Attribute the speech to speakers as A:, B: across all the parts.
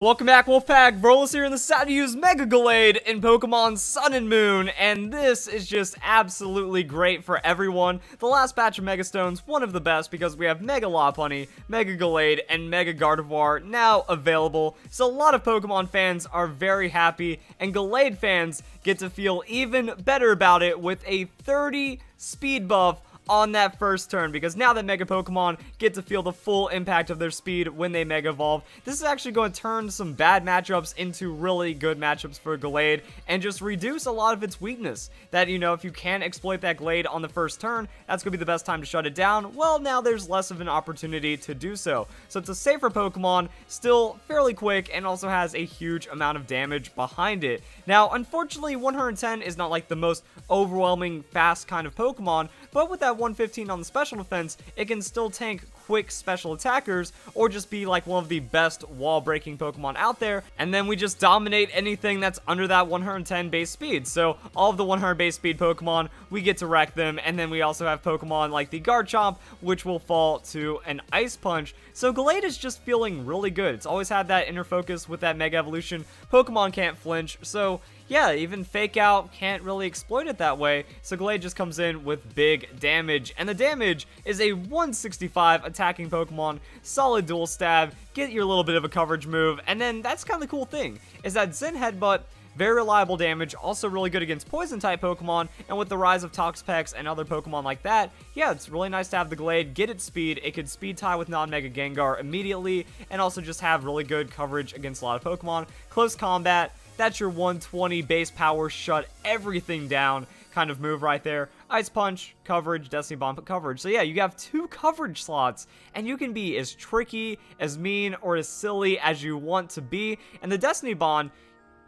A: Welcome back, Wolfpack. Verlis here, and decided to use Mega Gallade in Pokemon Sun and Moon, and this is just absolutely great for everyone. The last batch of Mega Stones, one of the best, because we have Mega Lopunny, Mega Gallade, and Mega Gardevoir now available, so a lot of Pokemon fans are very happy, and Gallade fans get to feel even better about it with a 30 speed buff on that first turn, because now that Mega Pokemon get to feel the full impact of their speed when they Mega Evolve, this is actually going to turn some bad matchups into really good matchups for Gallade, and just reduce a lot of its weakness. That, you know, if you can exploit that Gallade on the first turn, that's going to be the best time to shut it down. Well, now there's less of an opportunity to do so. So it's a safer Pokemon, still fairly quick, and also has a huge amount of damage behind it. Now, unfortunately, 110 is not like the most overwhelming, fast kind of Pokemon, but with that 115 on the special defense, it can still tank quick special attackers, or just be like one of the best wall-breaking Pokemon out there, and then we just dominate anything that's under that 110 base speed. So all of the 100 base speed Pokemon, we get to wreck them, and then we also have Pokemon like the Garchomp, which will fall to an Ice Punch. So Gallade is just feeling really good. It's always had that inner focus with that Mega Evolution. Pokemon can't flinch, so yeah, even Fake Out can't really exploit it that way, so Gallade just comes in with big damage, and the damage is a 165 attacking Pokemon, solid dual stab, get your little bit of a coverage move, and then that's kind of the cool thing, is that Zen Headbutt, very reliable damage, also really good against Poison-type Pokemon, and with the rise of Toxapex and other Pokemon like that, yeah, it's really nice to have the Gallade get its speed. It could speed tie with non-Mega Gengar immediately, and also just have really good coverage against a lot of Pokemon. Close combat, that's your 120 base power, shut everything down kind of move right there. Ice Punch, coverage, Destiny Bomb coverage. So yeah, you have 2 coverage slots, and you can be as tricky, as mean, or as silly as you want to be. And the Destiny Bond,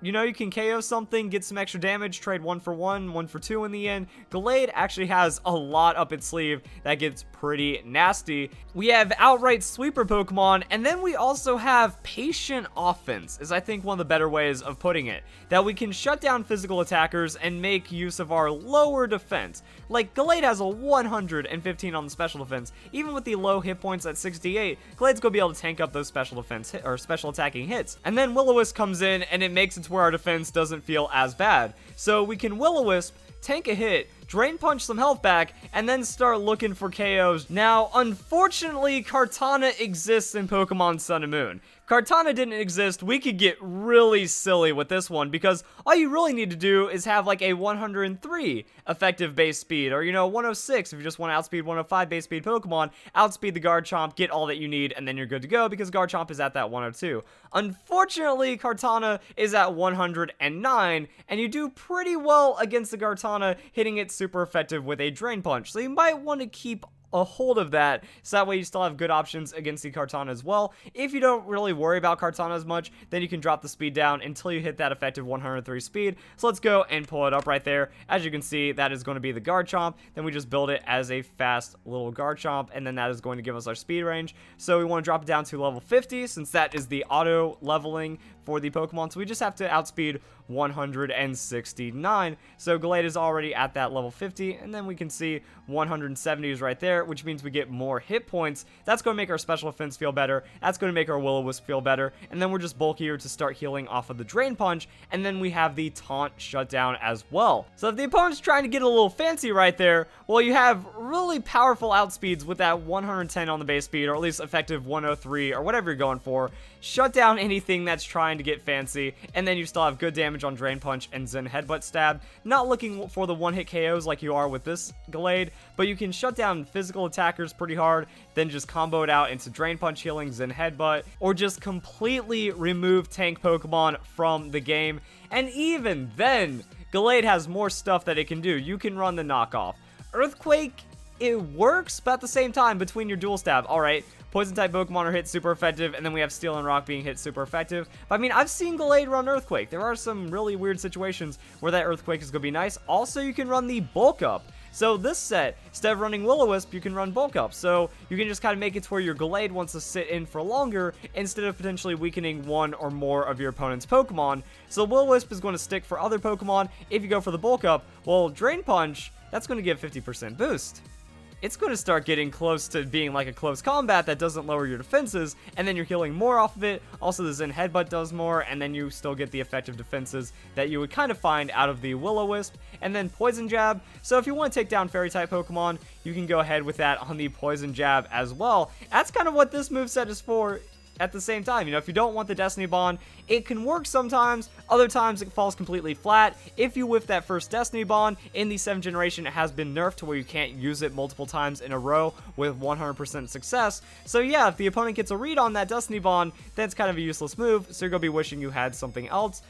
A: you know, you can KO something, get some extra damage, trade 1 for 1, 1 for 2 in the end. Gallade actually has a lot up its sleeve that gets pretty nasty. We have outright sweeper Pokemon, and then we also have patient offense, is I think one of the better ways of putting it. That we can shut down physical attackers and make use of our lower defense. Like, Gallade has a 115 on the special defense. Even with the low hit points at 68, Gallade's gonna be able to tank up those special defense or special attacking hits. And then Will-O-Wisp comes in, and it makes its where our defense doesn't feel as bad. So we can Will-O-Wisp, tank a hit, Drain Punch some health back, and then start looking for KOs. Now, unfortunately, Kartana exists in Pokemon Sun and Moon. If Kartana didn't exist, we could get really silly with this one, because all you really need to do is have like a 103 effective base speed, or, you know, 106 if you just want to outspeed 105 base speed Pokemon, outspeed the Garchomp, get all that you need, and then you're good to go, because Garchomp is at that 102. Unfortunately, Kartana is at 109, and you do pretty well against the Kartana, hitting it super effective with a Drain Punch, so you might want to keep a hold of that, so that way you still have good options against the Kartana as well. If you don't really worry about Kartana as much, then you can drop the speed down until you hit that effective 103 speed. So let's go and pull it up right there. As you can see, that is going to be the Garchomp. Then we just build it as a fast little Garchomp, and then that is going to give us our speed range. So we want to drop it down to level 50, since that is the auto leveling for the Pokemon, so we just have to outspeed 169. So Gallade is already at that level 50, and then we can see 170 is right there, which means we get more hit points. That's going to make our special defense feel better. That's going to make our Will-O-Wisp feel better, and then we're just bulkier to start healing off of the Drain Punch, and then we have the Taunt shutdown as well. So if the opponent's trying to get a little fancy right there, well, you have really powerful outspeeds with that 110 on the base speed, or at least effective 103, or whatever you're going for. Shut down anything that's trying to get fancy, and then you still have good damage on Drain Punch and Zen Headbutt Stab. Not looking for the one-hit KOs like you are with this Gallade, but you can shut down physical attackers pretty hard, then just combo it out into Drain Punch healing, Zen Headbutt, or just completely remove tank Pokemon from the game. And even then, Gallade has more stuff that it can do. You can run the knockoff. Earthquake, it works, but at the same time, between your dual stab, alright, Poison-type Pokemon are hit super effective, and then we have Steel and Rock being hit super effective. But I mean, I've seen Gallade run Earthquake. There are some really weird situations where that Earthquake is going to be nice. Also, you can run the Bulk Up. So this set, instead of running Will-O-Wisp, you can run Bulk Up. So you can just kind of make it to where your Gallade wants to sit in for longer, instead of potentially weakening one or more of your opponent's Pokemon. So Will-O-Wisp is going to stick for other Pokemon. If you go for the Bulk Up, well, Drain Punch, that's going to give 50% boost. it's going to start getting close to being like a close combat that doesn't lower your defenses, and then you're healing more off of it. Also, the Zen Headbutt does more, and then you still get the effective defenses that you would kind of find out of the Will-O-Wisp. And then Poison Jab. So if you want to take down Fairy-type Pokemon, you can go ahead with that on the Poison Jab as well. That's kind of what this moveset is for. At the same time, you know, if you don't want the Destiny Bond, it can work sometimes. Other times it falls completely flat. If you whiff that first Destiny Bond in the 7th generation, it has been nerfed to where you can't use it multiple times in a row with 100% success. So yeah, if the opponent gets a read on that Destiny Bond, then it's kind of a useless move, so you're gonna be wishing you had something else.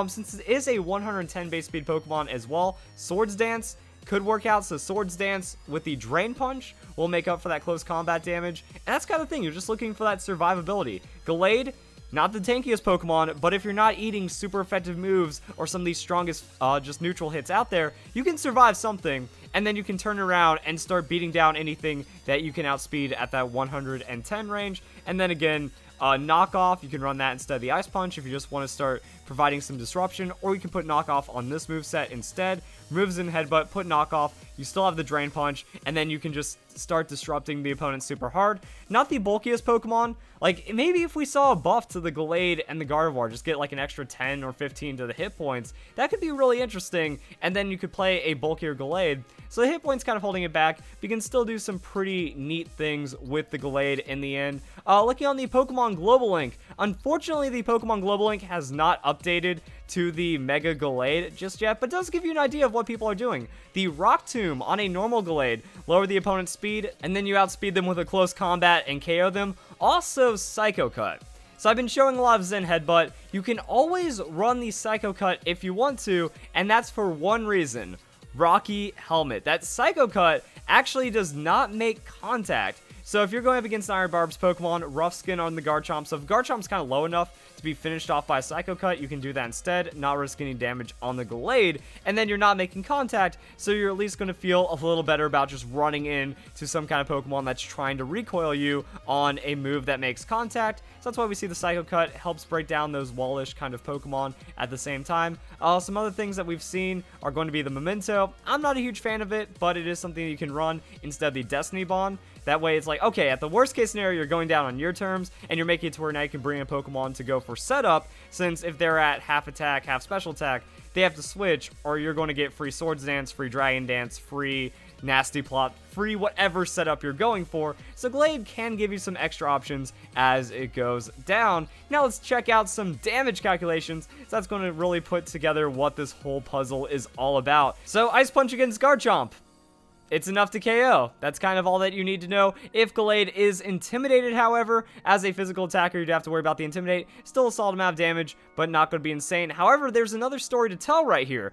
A: Since it is a 110 base speed Pokemon as well, Swords Dance could work out. So Swords Dance with the Drain Punch will make up for that close combat damage, and that's kind of the thing, you're just looking for that survivability. Gallade, not the tankiest Pokemon, but if you're not eating super effective moves or some of these strongest just neutral hits out there, you can survive something, and then you can turn around and start beating down anything that you can outspeed at that 110 range. And then again, Knockoff, you can run that instead of the Ice Punch if you just want to start providing some disruption, or you can put Knockoff on this moveset instead. Moves in Headbutt, put Knockoff, you still have the Drain Punch, and then you can just start disrupting the opponent super hard. Not the bulkiest Pokemon. Like, maybe if we saw a buff to the Gallade and the Gardevoir, just get like an extra 10 or 15 to the hit points, that could be really interesting, and then you could play a bulkier Gallade. So the hit points kind of holding it back, but you can still do some pretty neat things with the Gallade in the end. Looking on the Pokemon Global Link, unfortunately the Pokemon Global Link has not updated to the Mega Gallade just yet, but does give you an idea of what people are doing. The Rock Tomb on a normal Gallade, lower the opponent's speed, and then you outspeed them with a close combat and KO them. Also Psycho Cut. So I've been showing a lot of Zen Headbutt. You can always run the Psycho Cut if you want to, and that's for one reason. Rocky Helmet. That Psycho Cut actually does not make contact. So if you're going up against Iron Barb's Pokemon, Rough Skin on the Garchomp, so if Garchomp's kind of low enough to be finished off by a Psycho Cut, you can do that instead, not risk any damage on the Gallade, and then you're not making contact, so you're at least going to feel a little better about just running in to some kind of Pokemon that's trying to recoil you on a move that makes contact. So that's why we see the Psycho Cut helps break down those wallish kind of Pokemon at the same time. Some other things that we've seen are going to be the Memento. I'm not a huge fan of it, but it is something you can run instead of the Destiny Bond. That way it's like, okay, at the worst case scenario, you're going down on your terms, and you're making it to where now you can bring in Pokemon to go for setup, since if they're at half attack, half special attack, they have to switch, or you're going to get free Swords Dance, free Dragon Dance, free Nasty Plot, free whatever setup you're going for. So Gallade can give you some extra options as it goes down. Now let's check out some damage calculations. So that's going to really put together what this whole puzzle is all about. So Ice Punch against Garchomp. It's enough to KO. That's kind of all that you need to know. If Gallade is intimidated, however, as a physical attacker, you'd have to worry about the Intimidate. Still a solid amount of damage, but not going to be insane. However, there's another story to tell right here.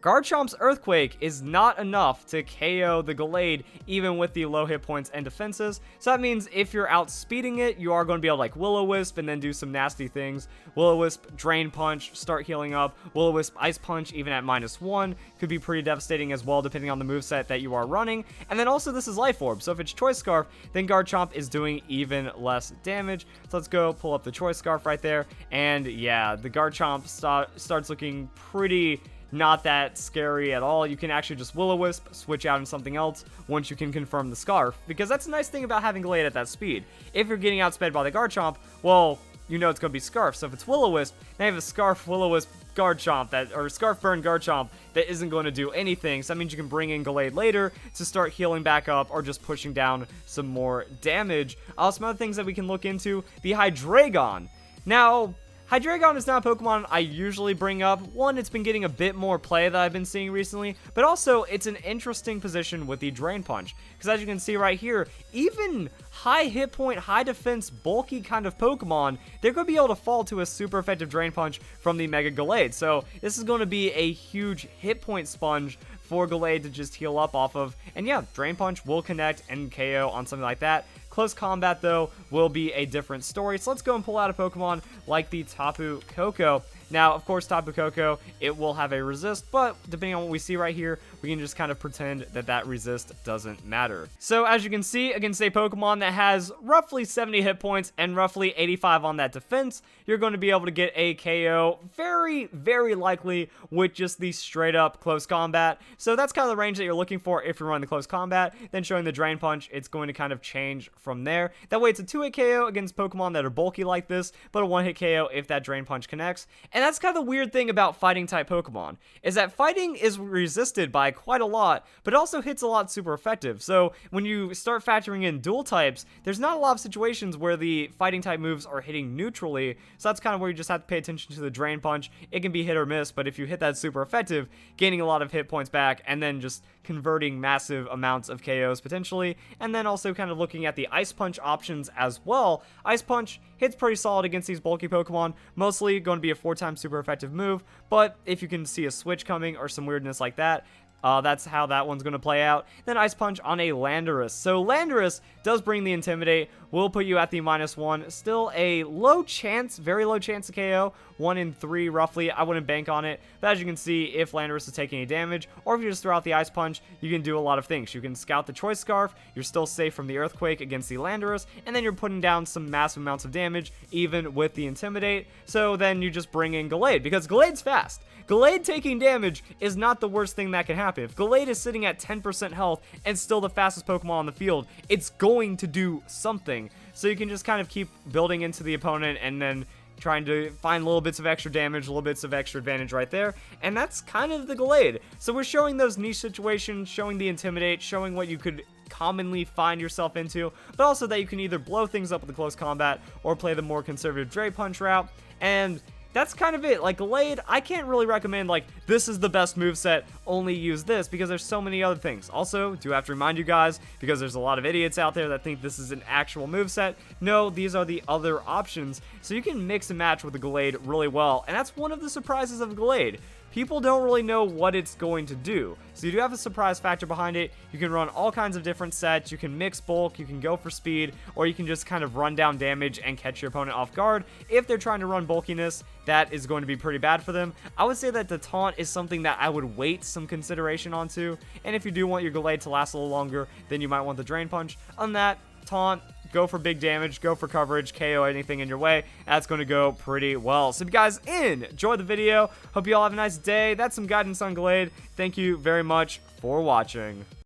A: Garchomp's Earthquake is not enough to KO the Gallade, even with the low hit points and defenses. So that means if you're outspeeding it, you are going to be able to like Will-O-Wisp and then do some nasty things. Will-O-Wisp, Drain Punch, start healing up. Will-O-Wisp, Ice Punch, even at -1, could be pretty devastating as well, depending on the moveset that you are running. And then also this is Life Orb, so if it's Choice Scarf, then Garchomp is doing even less damage. So let's go pull up the Choice Scarf right there. And yeah, the Garchomp starts looking pretty not that scary at all. You can actually just Will-O-Wisp, switch out into something else once you can confirm the Scarf, because that's a nice thing about having Gallade at that speed. If you're getting outsped by the Garchomp, well, you know it's going to be Scarf. So if it's Will-O-Wisp, now you have a Scarf Will-O-Wisp Garchomp, or Scarf Burn Garchomp, that isn't going to do anything. So that means you can bring in Gallade later to start healing back up or just pushing down some more damage. Some other things that we can look into, the Hydreigon. Now, Hydreigon is not a Pokemon I usually bring up. One, it's been getting a bit more play that I've been seeing recently, but also it's an interesting position with the Drain Punch, because as you can see right here, even high hit point, high defense, bulky kind of Pokemon, they're going to be able to fall to a super effective Drain Punch from the Mega Gallade. So this is going to be a huge hit point sponge for Gallade to just heal up off of, and yeah, Drain Punch will connect and KO on something like that. Close combat, though, will be a different story. So let's go and pull out a Pokemon like the Tapu Koko. Now, of course, Tapu Koko, it will have a resist, but depending on what we see right here, we can just kind of pretend that that resist doesn't matter. So as you can see, against a Pokemon that has roughly 70 hit points and roughly 85 on that defense, you're going to be able to get a KO very, very likely with just the straight up close combat. So that's kind of the range that you're looking for if you're running the close combat. Then showing the Drain Punch, it's going to kind of change from there. That way it's a 2-hit KO against Pokemon that are bulky like this, but a 1-hit KO if that Drain Punch connects. And that's kind of the weird thing about fighting type Pokemon, is that fighting is resisted by quite a lot, but it also hits a lot super effective. So when you start factoring in dual types, there's not a lot of situations where the fighting type moves are hitting neutrally. So that's kind of where you just have to pay attention to the Drain Punch. It can be hit or miss, but if you hit that super effective, gaining a lot of hit points back and then just converting massive amounts of KOs potentially, and then also kind of looking at the Ice Punch options as well. Ice Punch hits pretty solid against these bulky Pokemon, mostly going to be a 4-time super effective move, but if you can see a switch coming or some weirdness like that, that's how that one's going to play out. Then Ice Punch on a Landorus. So Landorus does bring the Intimidate, will put you at the -1. Still a low chance, very low chance to KO, 1 in 3 roughly. I wouldn't bank on it, but as you can see, if Landorus is taking any damage, or if you just throw out the Ice Punch, you can do a lot of things. You can scout the Choice Scarf, you're still safe from the Earthquake against the Landorus, and then you're putting down some massive amounts of damage, even with the Intimidate. So then you just bring in Gallade, because Gallade's fast. Gallade taking damage is not the worst thing that can happen. If Gallade is sitting at 10% health and still the fastest Pokemon on the field, it's going to do something. So you can just kind of keep building into the opponent and then trying to find little bits of extra damage, little bits of extra advantage right there, and that's kind of the Gallade. So we're showing those niche situations, showing the Intimidate, showing what you could commonly find yourself into, but also that you can either blow things up with the close combat or play the more conservative Drain Punch route, and that's kind of it. Like Gallade, I can't really recommend like this is the best moveset, only use this, because there's so many other things. Also, do have to remind you guys, because there's a lot of idiots out there that think this is an actual moveset. No, these are the other options. So you can mix and match with the Gallade really well, and that's one of the surprises of Gallade. People don't really know what it's going to do. So you do have a surprise factor behind it. You can run all kinds of different sets. You can mix bulk, you can go for speed, or you can just kind of run down damage and catch your opponent off guard. If they're trying to run bulkiness, that is going to be pretty bad for them. I would say that the taunt is something that I would wait some consideration onto. And if you do want your Gallade to last a little longer, then you might want the Drain Punch. On that, taunt, go for big damage, go for coverage, KO anything in your way. That's going to go pretty well. So if you guys enjoyed the video, hope you all have a nice day. That's some guidance on Gallade. Thank you very much for watching.